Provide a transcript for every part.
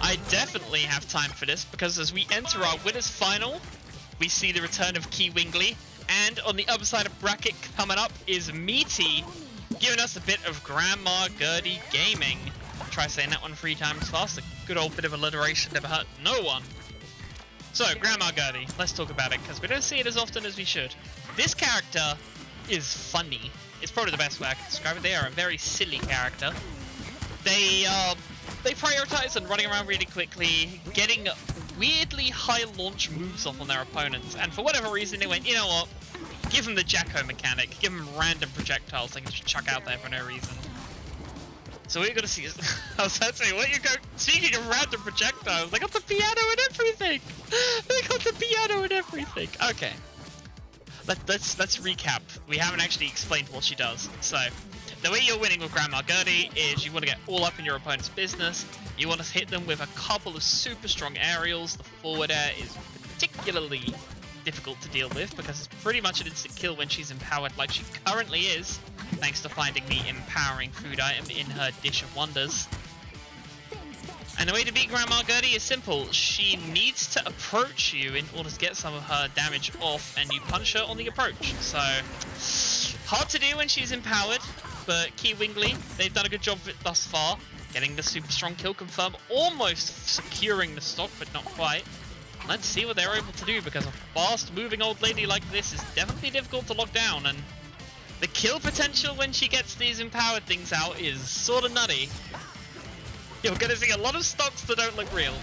I definitely have time for this, because as we enter our winners final, we see the return of Kiwingly, and on the other side of bracket coming up is Miity, giving us a bit of Grandma Gertie gaming. Try saying that one 3 times fast. A good old bit of alliteration never hurt no one. So, Grandma Gertie, let's talk about it, because we don't see it as often as we should. This character is funny. It's probably the best way I can describe it. They are a very silly character. They prioritize on running around really quickly, getting weirdly high launch moves off on their opponents, and for whatever reason they went, you know what, give them the Jacko mechanic, give them random projectiles they can just chuck out there for no reason. So what you're gonna see is, I was about to say, what you go, speaking of random projectiles, they got the piano and everything! They got the piano and everything! Okay. Let's recap. We haven't actually explained what she does. So, the way you're winning with Grandma Gertie is you want to get all up in your opponent's business. You want to hit them with a couple of super strong aerials. The forward air is particularly difficult to deal with because it's pretty much an instant kill when she's empowered like she currently is, thanks to finding the empowering food item in her Dish of Wonders. And the way to beat Grandma Gertie is simple. She needs to approach you in order to get some of her damage off, and you punch her on the approach. So, hard to do when she's empowered, but Kiwingly, they've done a good job of it thus far. Getting the super strong kill confirm, almost securing the stock, but not quite. Let's see what they're able to do, because a fast moving old lady like this is definitely difficult to lock down, and the kill potential when she gets these empowered things out is sort of nutty. You're gonna see a lot of stocks that don't look real.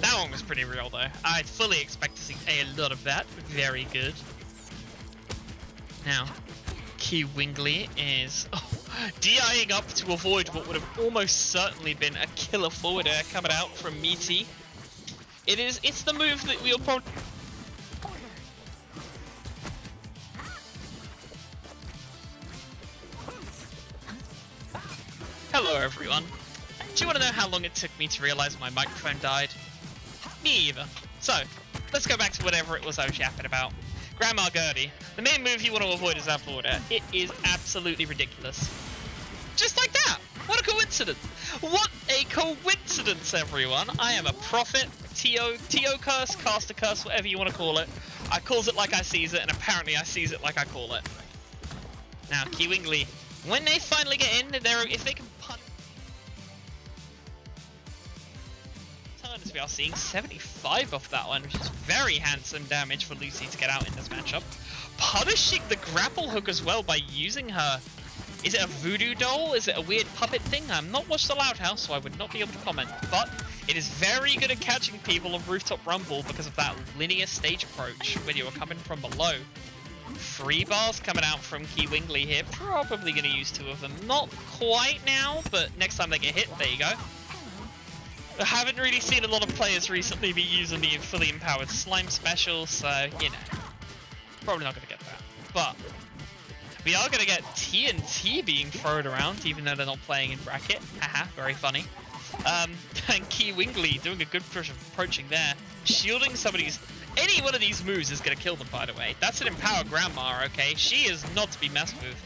That one was pretty real though. I'd fully expect to see a lot of that. Very good. Now, Kiwingly is DIing up to avoid what would have almost certainly been a killer forward air coming out from Miity. It's the move that we'll probably... Hello everyone. Do you want to know how long it took me to realize my microphone died? Me either. So, let's go back to whatever it was I was yapping about. Grandma Gertie. The main move you want to avoid is that forward air. It is absolutely ridiculous. Just like that! What a coincidence! What a coincidence, everyone! I am a prophet, TO curse, caster curse, whatever you want to call it. I calls it like I sees it, and apparently I sees it like I call it. Now, Kiwingly, when they finally get in, if they can punch... We are seeing 75 off that one, which is very handsome damage for Lucy to get out in this matchup. Punishing the grapple hook as well by using her... Is it a voodoo doll? Is it a weird puppet thing? I'm not watched the Loud House, so I would not be able to comment. But it is very good at catching people on Rooftop Rumble because of that linear stage approach when you are coming from below. 3 bars coming out from Kiwingly here. Probably going to use 2 of them. Not quite now, but next time they get hit, there you go. I haven't really seen a lot of players recently be using the fully empowered slime special, so, you know, probably not going to get that. But we are going to get TNT being thrown around, even though they're not playing in bracket. Haha, very funny. And Kiwingly doing a good push of approaching there. Shielding somebody's... Any one of these moves is going to kill them, by the way. That's an empowered grandma, okay? She is not to be messed with.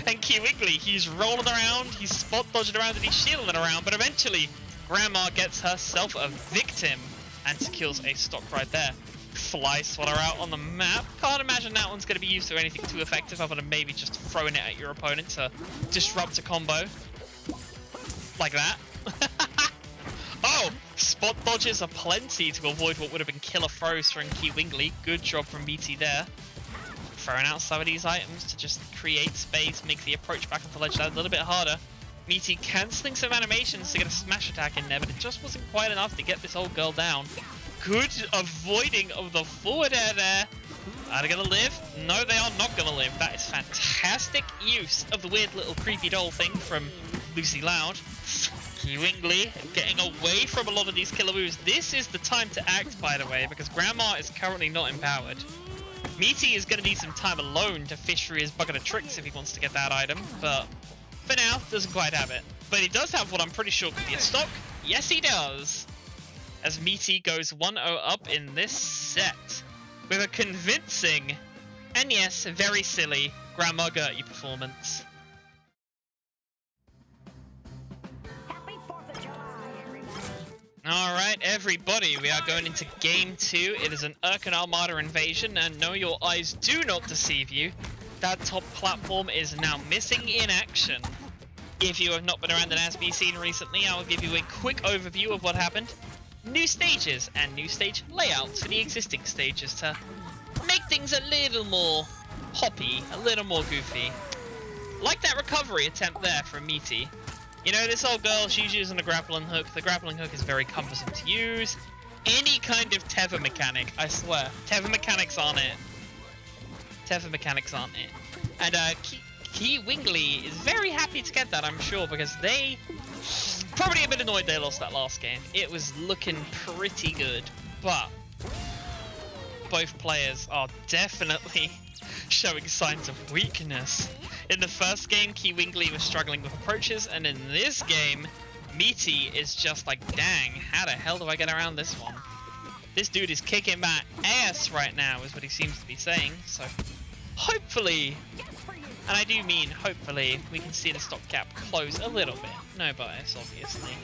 And Kiwingly, he's rolling around, he's spot dodging around, and he's shielding around, but eventually... Grandma gets herself a victim and secures a stock right there. Fly Swatter out on the map. Can't imagine that one's going to be used for anything too effective other than maybe just throwing it at your opponent to disrupt a combo. Like that. Oh! Spot dodges aplenty to avoid what would have been killer throws from Kiwingly. Good job from Miity there. Throwing out some of these items to just create space, make the approach back onto ledge a little bit harder. Miity cancelling some animations to get a smash attack in there, but it just wasn't quite enough to get this old girl down. Good avoiding of the forward air there. Are they gonna live? No, they are not gonna live. That is fantastic use of the weird little creepy doll thing from Lucy Loud. Kiwingly getting away from a lot of these killer moves. This is the time to act, by the way, because Grandma is currently not empowered. Miity is gonna need some time alone to fish through his bucket of tricks if he wants to get that item, but for now, doesn't quite have it. But he does have what I'm pretty sure could be a stock. Yes, he does. As Miity goes 1-0 up in this set. With a convincing, and yes, very silly, Grandma Gertie performance. Happy 4th of July, everybody. Alright, everybody, we are going into Game 2. It is an Urkin Armada invasion, and no, your eyes do not deceive you. That top platform is now missing in action. If you have not been around the NASB scene recently, I will give you a quick overview of what happened. New stages and new stage layouts for the existing stages to make things a little more hoppy, a little more goofy. Like that recovery attempt there from Miity. You know, this old girl, she's using a grappling hook. The grappling hook is very cumbersome to use. Any kind of tether mechanic, I swear. Tether mechanics aren't it. Tether mechanics aren't it. And Kiwingly is very happy to get that, I'm sure, because they probably a bit annoyed they lost that last game. It was looking pretty good, but both players are definitely showing signs of weakness. In the first game, Kiwingly was struggling with approaches, and in this game, Miity is just like, dang, how the hell do I get around this one? This dude is kicking my ass right now, is what he seems to be saying, so hopefully, and I do mean hopefully, we can see the stock gap close a little bit. No bias, obviously.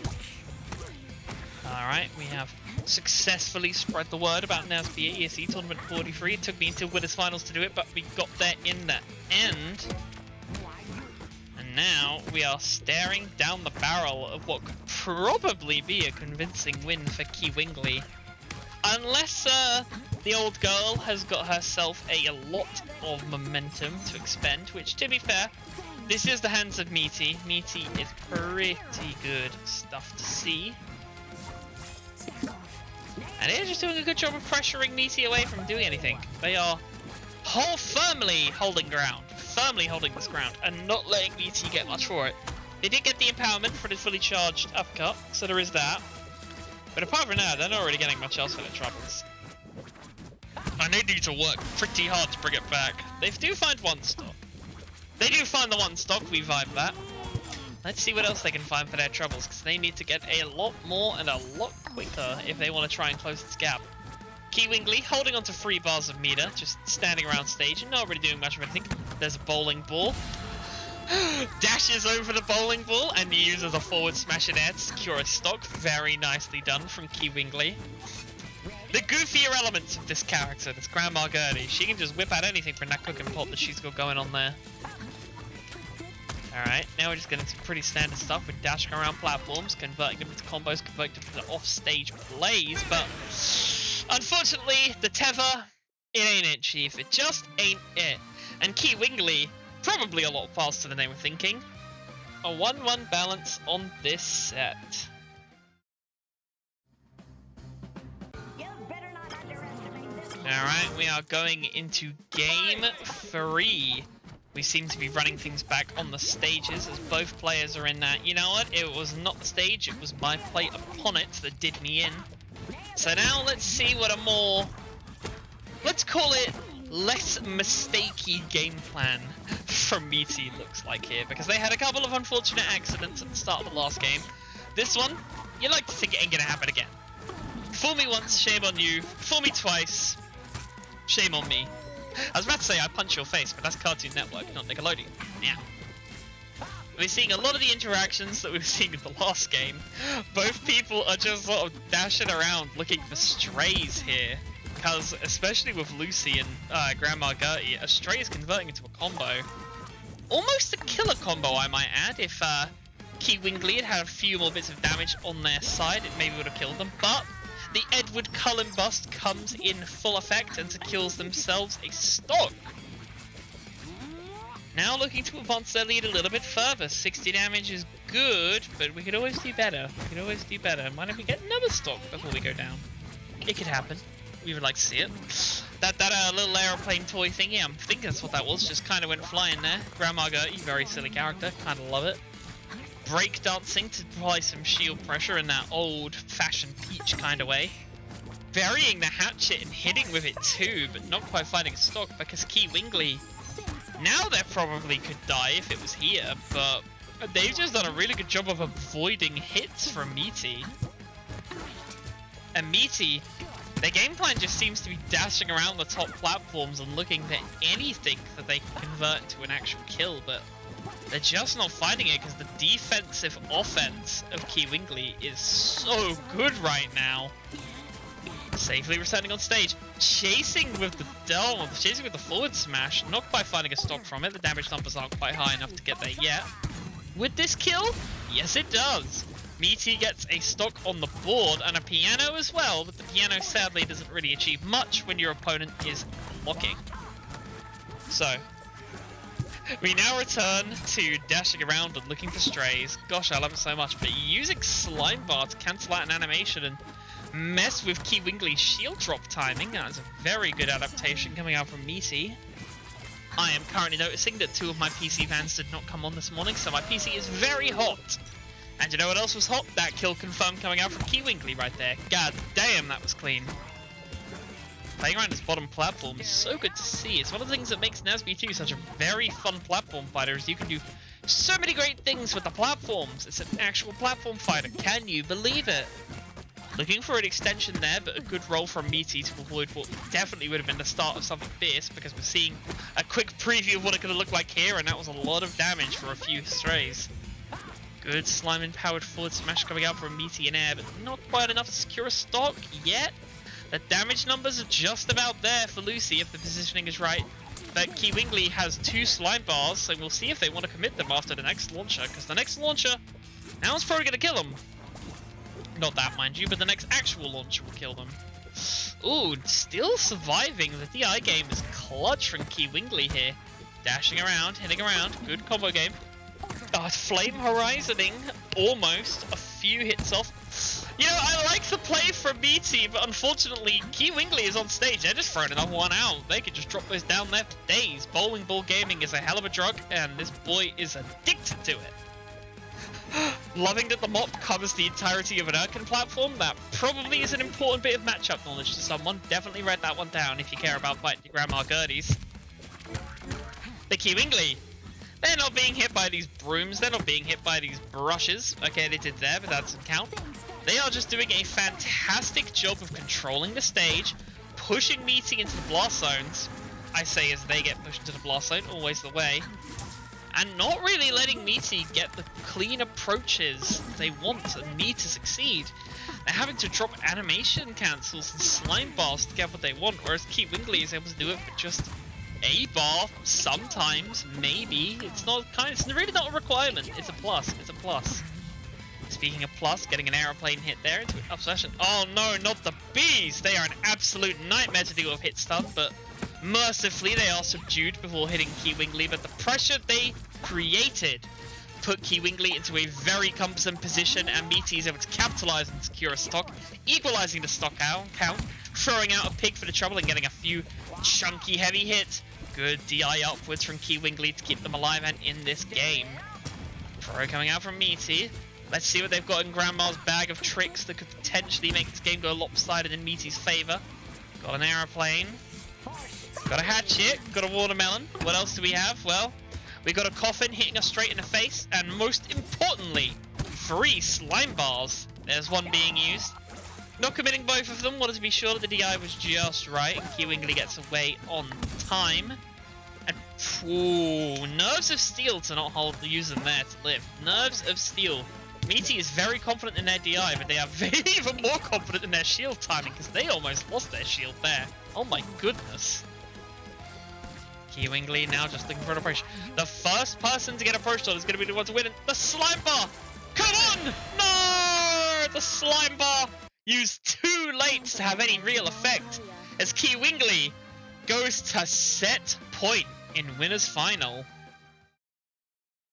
Alright, we have successfully spread the word about NASB at ESC Tournament 43. It took me until Winners Finals to do it, but we got there in the end. And now we are staring down the barrel of what could probably be a convincing win for Kiwingly. Unless the old girl has got herself a lot of momentum to expend, which, to be fair, this is the hands of Miity. Miity is pretty good stuff to see. And they're just doing a good job of pressuring Miity away from doing anything. They are firmly holding ground, firmly holding this ground, and not letting Miity get much for it. They did get the empowerment for the fully charged uppercut, so there is that. But apart from that, they're not really getting much else for their troubles. And they need to work pretty hard to bring it back. They do find one stock. They do find the one stock, we vibe that. Let's see what else they can find for their troubles, because they need to get a lot more and a lot quicker if they want to try and close this gap. Kiwingly holding on to 3 bars of meter, just standing around stage and not really doing much of anything. There's a bowling ball. Dashes over the bowling ball and uses a forward smash in air to secure a stock. Very nicely done from Kiwingly. The goofier elements of this character, this Grandma Gertie, she can just whip out anything from that cooking pot that she's got going on there. Alright, now we're just getting some pretty standard stuff with dashing around platforms, converting them into combos, converting them into off-stage plays, but unfortunately, the tether, it ain't it, Chief. It just ain't it. And Kiwingly, probably a lot faster than they were thinking. A 1-1 balance on this set. Alright, we are going into Game 3. We seem to be running things back on the stages as both players are in that. You know what? It was not the stage, it was my play upon it that did me in. So now let's see what a more, let's call it, less mistakey game plan from Miity looks like here, because they had a couple of unfortunate accidents at the start of the last game. This one, you like to think it ain't gonna happen again. Fool me once, shame on you. Fool me twice, shame on me. I was about to say I punch your face, but that's Cartoon Network, not Nickelodeon. Yeah. We're seeing a lot of the interactions that we were seeing in the last game. Both people are just sort of dashing around looking for strays here. Because, especially with Lucy and Grandma Gertie, a stray is converting into a combo. Almost a killer combo, I might add. If Kiwingly had had a few more bits of damage on their side, it maybe would have killed them. But the Edward Cullen bust comes in full effect and secures themselves a stock. Now looking to advance their lead a little bit further. 60 damage is good, but we could always do better. We could always do better. Might if we get another stock before we go down. It could happen. We would like to see it. That little aeroplane toy thing, yeah, I'm thinking that's what that was. Just kind of went flying there. Grandma Gertie, very silly character. Kind of love it. Breakdancing to apply some shield pressure in that old-fashioned Peach kind of way. Burying the hatchet and hitting with it too, but not quite finding a stock because Kiwingly, now they probably could die if it was here, but they've just done a really good job of avoiding hits from Miity. And Miity, their game plan just seems to be dashing around the top platforms and looking for anything that they can convert into an actual kill, but They're just not finding it because the defensive offense of Kiwingly is so good right now. Safely returning on stage, chasing with the dome, chasing with the forward smash, not quite finding a stock from it. The damage numbers aren't quite high enough to get there yet. With this kill, yes it does. Miity gets a stock on the board and a piano as well, but the piano sadly doesn't really achieve much when your opponent is blocking. So, we now return to dashing around and looking for strays. Gosh, I love it so much, but using Slime Bar to cancel out an animation and mess with Kiwingly's shield drop timing. That is a very good adaptation coming out from Miity. I am currently noticing that 2 of my PC fans did not come on this morning, so my PC is very hot. And you know what else was hot? That kill confirmed coming out from Kiwingly right there. God damn, that was clean. Playing around this bottom platform is so good to see. It's one of the things that makes NASB 2 such a very fun platform fighter, is you can do so many great things with the platforms. It's an actual platform fighter. Can you believe it? Looking for an extension there, but a good roll from Miity to avoid what definitely would have been the start of something fierce, because we're seeing a quick preview of what it could have looked like here, and that was a lot of damage for a few strays. Good slime-empowered forward smash coming out from Miity in air, but not quite enough to secure a stock yet. The damage numbers are just about there for Lucy if the positioning is right. But Kiwingly has 2 slime bars, so we'll see if they want to commit them after the next launcher, because the next launcher, now it's probably going to kill them. Not that, mind you, but the next actual launcher will kill them. Ooh, still surviving. The DI game is clutch from Kiwingly here. Dashing around, hitting around. Good combo game. Flame Horizoning, almost. A few hits off. You know, I like the play from Miity, but unfortunately, Kiwingly is on stage. They're just throwing another one out. They could just drop those down there for days. Bowling ball gaming is a hell of a drug, and this boy is addicted to it. Loving that the mop covers the entirety of an Erkin platform. That probably is an important bit of matchup knowledge to someone. Definitely write that one down if you care about fighting your grandma Gerties. The Kiwingly. They're not being hit by these brooms. They're not being hit by these brushes. Okay, they did there, but that doesn't count. They are just doing a fantastic job of controlling the stage, pushing Miity into the blast zones. I say as they get pushed into the blast zone, always the way. And not really letting Miity get the clean approaches they want and need to succeed. They're having to drop animation cancels and slime bars to get what they want, whereas Kiwingly is able to do it with just a bar, sometimes, maybe. It's really not a requirement. It's a plus. It's a plus. Speaking of plus, getting an aeroplane hit there into an obsession. Oh no, not the bees! They are an absolute nightmare to deal with hit stun, but mercifully they are subdued before hitting Kiwingly, but the pressure they created put Kiwingly into a very cumbersome position, and Miity is able to capitalize and secure a stock, equalizing the stock count, throwing out a pig for the trouble and getting a few chunky heavy hits. Good DI upwards from Kiwingly to keep them alive and in this game. Pro coming out from Miity. Let's see what they've got in Grandma's bag of tricks that could potentially make this game go lopsided in Miiti's favor. Got an aeroplane. Got a hatchet. Got a watermelon. What else do we have? Well, we got a coffin hitting us straight in the face, and most importantly, 3 slime bars. There's one being used. Not committing both of them. Wanted to be sure that the DI was just right, and Kiwingly gets away on time. And ooh, nerves of steel to not use them there to live. Nerves of steel. Miity is very confident in their DI, but they are even more confident in their shield timing, because they almost lost their shield there. Oh my goodness. Kiwingly now just looking for an approach. The first person to get approached on is going to be the one to win. The slime bar! Come on! No! The slime bar used too late to have any real effect, as Kiwingly goes to set point in winner's final.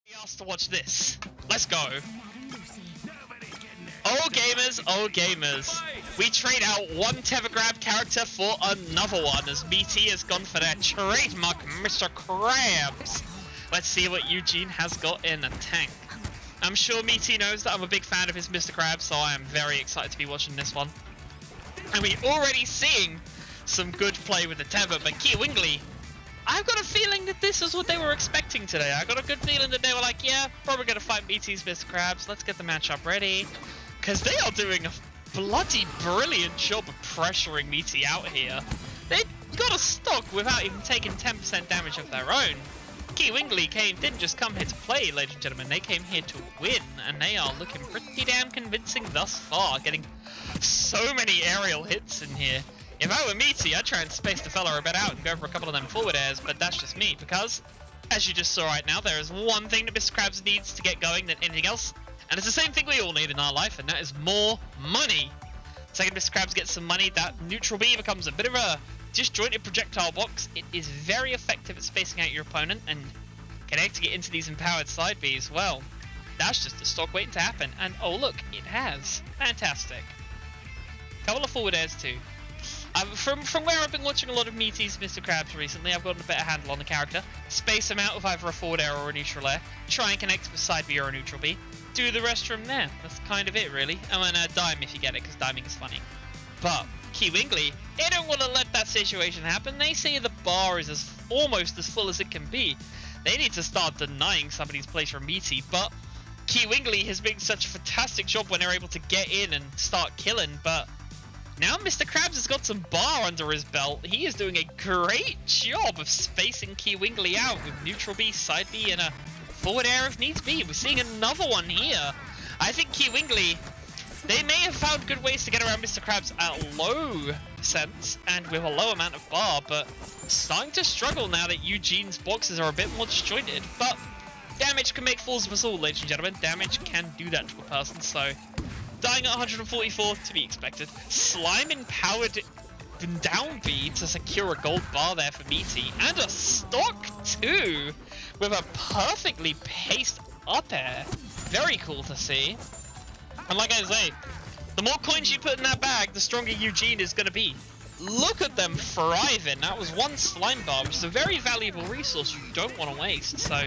We asked to watch this. Let's go. Oh gamers, we trade out one Tevagrab character for another one, as Miity has gone for their trademark Mr. Krabs. Let's see what Eugene has got in the tank. I'm sure Miity knows that I'm a big fan of his Mr. Krabs, so I am very excited to be watching this one. And we're already seeing some good play with the Teva, but Kiwingly, I've got a feeling that this is what they were expecting today. I got a good feeling that they were like, yeah, probably going to fight Miiti's Mr. Krabs. Let's get the matchup ready. Because they are doing a bloody brilliant job of pressuring Miity out here. They got a stock without even taking 10% damage of their own. Kiwingly didn't just come here to play, ladies and gentlemen. They came here to win, and they are looking pretty damn convincing thus far, getting so many aerial hits in here. If I were Miity, I'd try and space the fella a bit out and go for a couple of them forward airs, but that's just me, because, as you just saw right now, there is one thing that Mr. Krabs needs to get going than anything else, and it's the same thing we all need in our life, and that is more money. Second Mr. Krabs gets some money, that neutral B becomes a bit of a disjointed projectile box. It is very effective at spacing out your opponent and connecting it into these empowered side B as well. That's just a stock waiting to happen, and oh look, it has. Fantastic. Couple of forward airs too. From where I've been watching a lot of Miity's Mr. Krabs recently, I've gotten a better handle on the character. Space him out with either a forward air or a neutral air. Try and connect with side B or a neutral B. Do the rest from there. That's kind of it, really. And then dime if you get it, because diming is funny. But Kiwingly, they don't want to let that situation happen. They say the bar is almost as full as it can be. They need to start denying somebody's place for Miity, but Kiwingly has been such a fantastic job when they're able to get in and start killing, but now Mr. Krabs has got some bar under his belt. He is doing a great job of spacing Kiwingly out with neutral B, side B, and a forward air if needs be. We're seeing another one here. I think Kiwingly, they may have found good ways to get around Mr. Krabs at low sense and with a low amount of bar, but starting to struggle now that Eugene's boxes are a bit more disjointed. But damage can make fools of us all, ladies and gentlemen. Damage can do that to a person, so dying at 144 to be expected. Slime empowered down B to secure a gold bar there for Miity, and a stock too with a perfectly paced up air. Very cool to see. And like I say, the more coins you put in that bag, the stronger Eugene is going to be. Look at them thriving. That was one slime bar, which is a very valuable resource you don't want to waste. So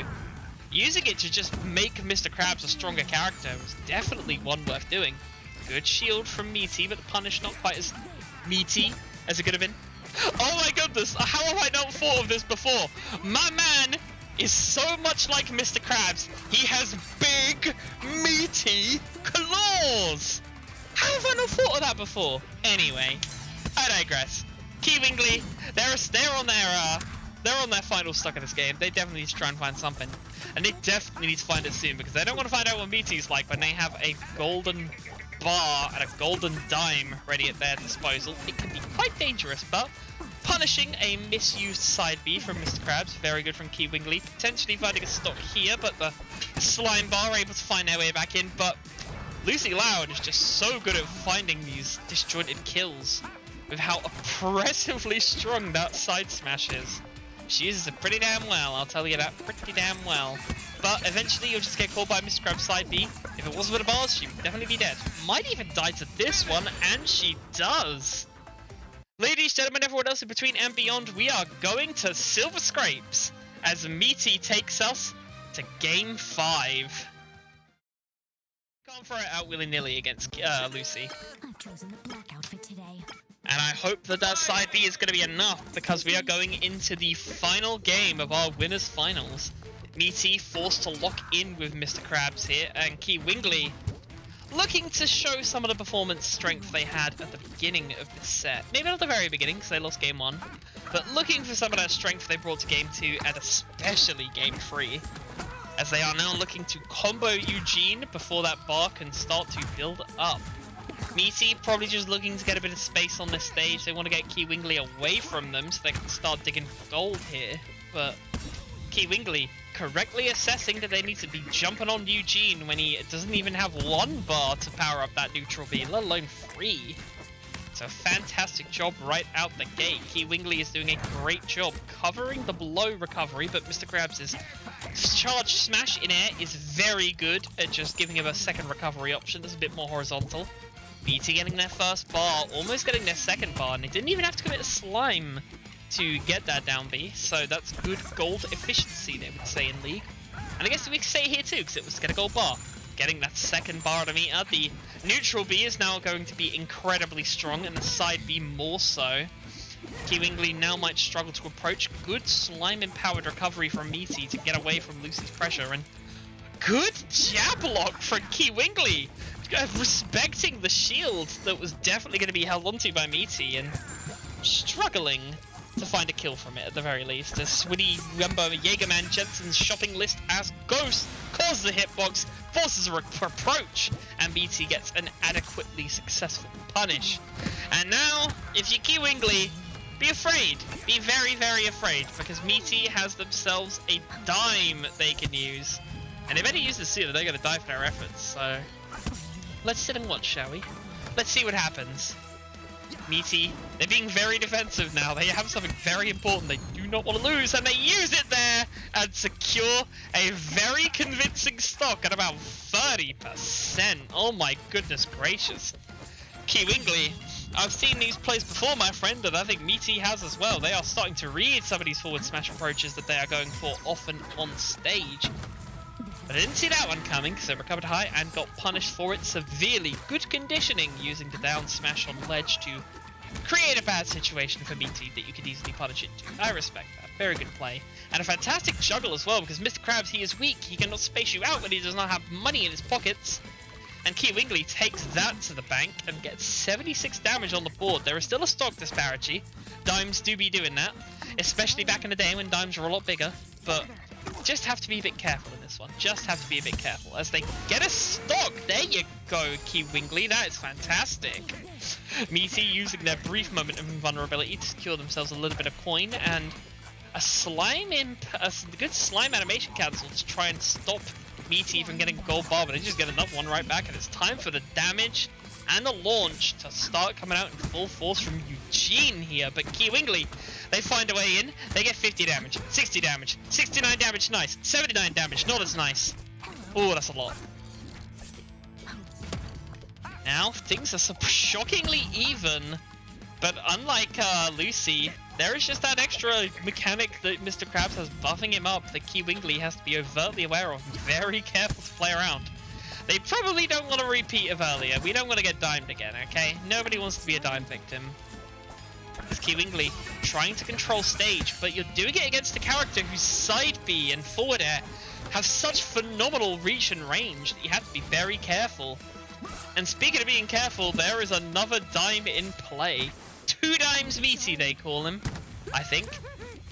using it to just make Mr. Krabs a stronger character was definitely one worth doing. Good shield from Miity, but the punish not quite as meaty as it could have been. Oh my goodness, how have I not thought of this before? My man is so much like Mr. Krabs. He has big, meaty claws. How have I not thought of that before? Anyway, I digress. Kiwingly, they're on their final stock of this game. They definitely need to try and find something, and they definitely need to find it soon because they don't want to find out what Miity's like when they have a golden bar and a golden dime ready at their disposal. It can be quite dangerous, but punishing a misused side B from Mr. Krabs, very good from Kiwingly. Potentially finding a stock here, but the slime bar are able to find their way back in. But Lucy Loud is just so good at finding these disjointed kills with how oppressively strong that side smash is. She uses it pretty damn well, I'll tell you that, pretty damn well. But eventually you'll just get caught by Mr. Krabs side B. If it wasn't for the bars, she'd definitely be dead. Might even die to this one, and she does. Ladies, gentlemen, everyone else in between and beyond, we are going to Silver Scrapes as Miity takes us to Game 5. Can't throw it out willy-nilly against Lucy. I've chosen the black outfit today. And I hope that that side B is going to be enough because we are going into the final game of our winners finals. Miity forced to lock in with Mr. Krabs here, and Kiwingly looking to show some of the performance strength they had at the beginning of this set. Maybe not at the very beginning because they lost game 1, but looking for some of that strength they brought to game 2 and especially game 3. As they are now looking to combo Eugene before that bar can start to build up. Miity probably just looking to get a bit of space on this stage. They want to get Kiwingly away from them so they can start digging for gold here. But Kiwingly correctly assessing that they need to be jumping on Eugene when he doesn't even have 1 bar to power up that neutral B, let alone 3. It's a fantastic job right out the gate. Kiwingly is doing a great job covering the blow recovery, but Mr. Krabs' charge smash in air is very good at just giving him a second recovery option that's a bit more horizontal. Miity getting their first bar, almost getting their second bar, and they didn't even have to commit a slime to get that down B, so that's good gold efficiency, they would say in League. And I guess we could say here too, because it was to get a gold bar. Getting that second bar to meter, the neutral B is now going to be incredibly strong, and the side B more so. Kiwingly now might struggle to approach. Good slime-empowered recovery from Miity to get away from Lucy's pressure, and good jab lock from Kiwingly, respecting the shield that was definitely going to be held onto by Miity, and struggling to find a kill from it at the very least. As Swinny Rumbo Jaegerman Jensen's shopping list as Ghost causes the hitbox, forces a approach, and Miity gets an adequately successful punish. And now, if you're Kiwingly, be afraid. Be very, very afraid, because Miity has themselves a dime they can use. And they better use this soon, or they're going to die for their efforts, so... let's sit and watch, shall we? Let's see what happens. Miity, they're being very defensive now. They have something very important they do not want to lose, and they use it there and secure a very convincing stock at about 30%. Oh my goodness gracious. Kiwingly, I've seen these plays before, my friend, and I think Miity has as well. They are starting to read some of these forward smash approaches that they are going for often on stage. But I didn't see that one coming, because they recovered high and got punished for it severely. Good conditioning using the down smash on ledge to create a bad situation for Miity that you could easily punish it to. I respect that. Very good play. And a fantastic juggle as well, because Mr. Krabs, he is weak. He cannot space you out when he does not have money in his pockets. And Kiwingly takes that to the bank and gets 76 damage on the board. There is still a stock disparity. Dimes do be doing that, especially back in the day when dimes were a lot bigger. But just have to be a bit careful in this one. Just have to be a bit careful as they get a stock. There you go, Kiwingly. That is fantastic. Miity using their brief moment of invulnerability to secure themselves a little bit of coin and a good slime animation cancel to try and stop Miity from getting a gold bar, but they just get another one right back, and it's time for the damage and the launch to start coming out in full force from Eugene here. But Kiwingly, they find a way in. They get 50 damage, 60 damage, 69 damage, nice, 79 damage, not as nice. Oh, that's a lot. Now, things are shockingly even, but unlike Lucy, there is just that extra mechanic that Mr. Krabs has buffing him up that Kiwingly has to be overtly aware of and very careful to play around. They probably don't want to repeat of earlier. We don't want to get dimed again, okay? Nobody wants to be a dime victim. It's Kiwingly trying to control stage, but you're doing it against a character whose side B and forward air have such phenomenal reach and range that you have to be very careful. And speaking of being careful, there is another dime in play. 2 dimes Miity, they call him, I think.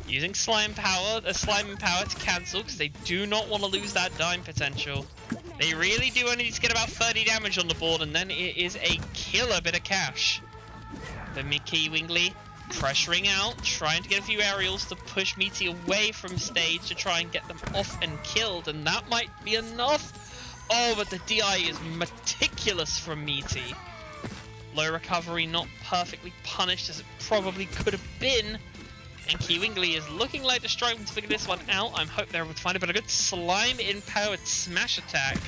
Using slime and power to cancel, because they do not want to lose that dime potential. They really do only need to get about 30 damage on the board, and then it is a killer bit of cash. But Kiwingly pressuring out, trying to get a few aerials to push Miity away from stage to try and get them off and killed, and that might be enough. Oh, but the DI is meticulous from Miity. Low recovery, not perfectly punished as it probably could have been. And Kiwingly is looking like they're struggling to figure this one out. I hope they're able to find it, but a good slime empowered smash attack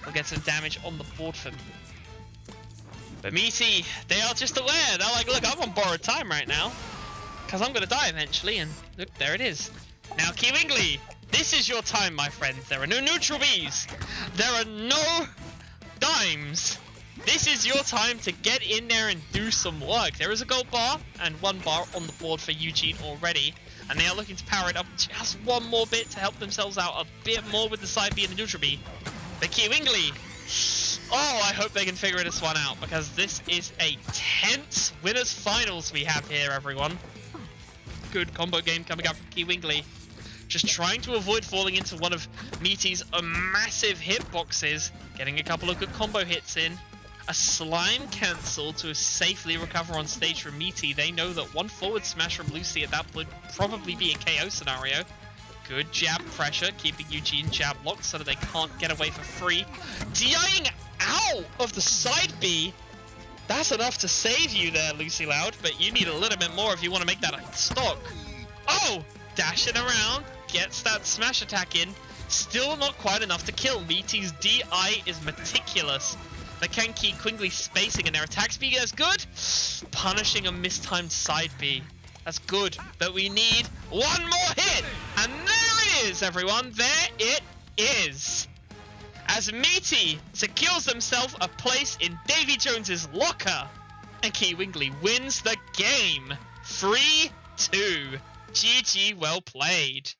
will get some damage on the board for me. But Miity, they are just aware. They're like, look, I'm on borrowed time right now, because I'm going to die eventually. And look, there it is. Now Kiwingly, this is your time, my friends. There are no neutral Bs. There are no dimes. This is your time to get in there and do some work. There is a gold bar and 1 bar on the board for Eugene already, and they are looking to power it up just one more bit to help themselves out a bit more with the side B and the neutral B. But Kiwingly, oh, I hope they can figure this one out, because this is a tense winners finals we have here, everyone. Good combo game coming up from Kiwingly. Just trying to avoid falling into one of Miiti's massive hitboxes, getting a couple of good combo hits in. A slime cancel to safely recover on stage from Miity. They know that one forward smash from Lucy at that point would probably be a KO scenario. Good jab pressure, keeping Eugene jab locked so that they can't get away for free. DIing out of the side B. That's enough to save you there, Lucy Loud, but you need a little bit more if you want to make that a stock. Oh! Dashing around, gets that smash attack in. Still not quite enough to kill. Miiti's DI is meticulous. They can keep Kiwingly spacing, and their attack speed is good. Punishing a mistimed side B. That's good, but we need one more hit. And there it is, everyone. There it is. As Miity secures themselves a place in Davy Jones's locker, and Kiwingly wins the game. 3-2. GG, well played.